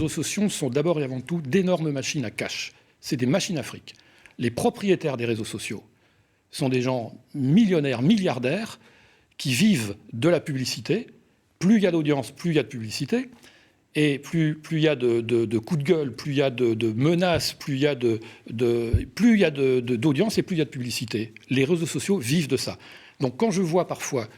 réseaux sociaux sont d'abord et avant tout d'énormes machines à cash. C'est des machines à fric. Les propriétaires des réseaux sociaux sont des gens millionnaires, milliardaires, qui vivent de la publicité. Plus il y a d'audience, plus il y a de publicité. Et plus il y a de coups de gueule, plus il y a de menaces, plus il y a d'audience et plus il y a de publicité. Les réseaux sociaux vivent de ça. Donc quand je vois parfois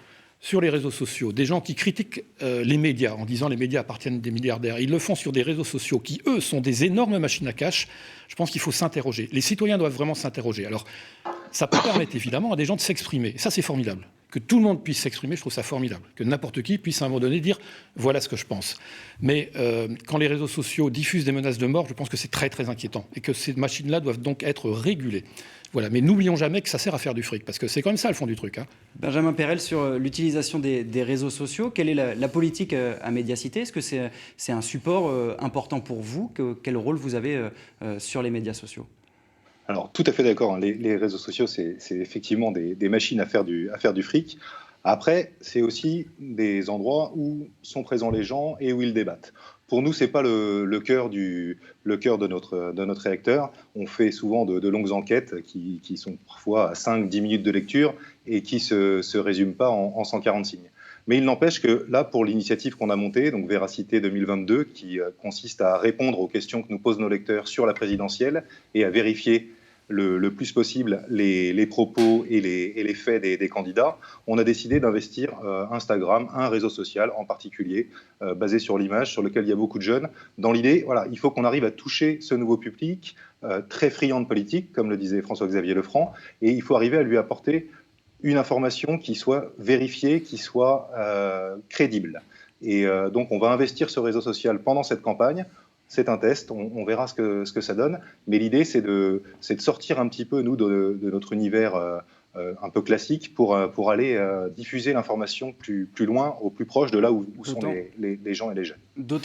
sur les réseaux sociaux des gens qui critiquent les médias en disant les médias appartiennent à des milliardaires, ils le font sur des réseaux sociaux qui, eux, sont des énormes machines à cash, je pense qu'il faut s'interroger. Les citoyens doivent vraiment s'interroger. Alors, ça peut permettre évidemment à des gens de s'exprimer. Ça, c'est formidable. Que tout le monde puisse s'exprimer, je trouve ça formidable. Que n'importe qui puisse à un moment donné dire « voilà ce que je pense ». Mais quand les réseaux sociaux diffusent des menaces de mort, je pense que c'est très très inquiétant. Et que ces machines-là doivent donc être régulées. Voilà. Mais n'oublions jamais que ça sert à faire du fric. Parce que c'est quand même ça le fond du truc. Hein. Benjamin Perel, sur l'utilisation des réseaux sociaux, quelle est la politique à Médiacité? Est-ce que c'est un support important pour vous? Quel rôle vous avez sur les médias sociaux? Alors, tout à fait d'accord. Les réseaux sociaux, c'est effectivement des machines à faire du fric. Après, c'est aussi des endroits où sont présents les gens et où ils débattent. Pour nous, ce n'est pas le cœur de notre réacteur. On fait souvent de longues enquêtes qui sont parfois à 5-10 minutes de lecture et qui ne se résument pas en 140 signes. Mais il n'empêche que là, pour l'initiative qu'on a montée, donc Véracité 2022, qui consiste à répondre aux questions que nous posent nos lecteurs sur la présidentielle et à vérifier le plus possible les propos et les faits des candidats, on a décidé d'investir Instagram, un réseau social en particulier, basé sur l'image, sur lequel il y a beaucoup de jeunes. Dans l'idée, voilà, il faut qu'on arrive à toucher ce nouveau public, très friand de politique, comme le disait François-Xavier Lefranc, et il faut arriver à lui apporter une information qui soit vérifiée, qui soit crédible. Et donc on va investir ce réseau social pendant cette campagne. C'est un test, on verra ce que ça donne. Mais l'idée, c'est de sortir un petit peu, nous, de notre univers un peu classique pour aller diffuser l'information plus loin, au plus proche de là où sont les gens et les jeunes.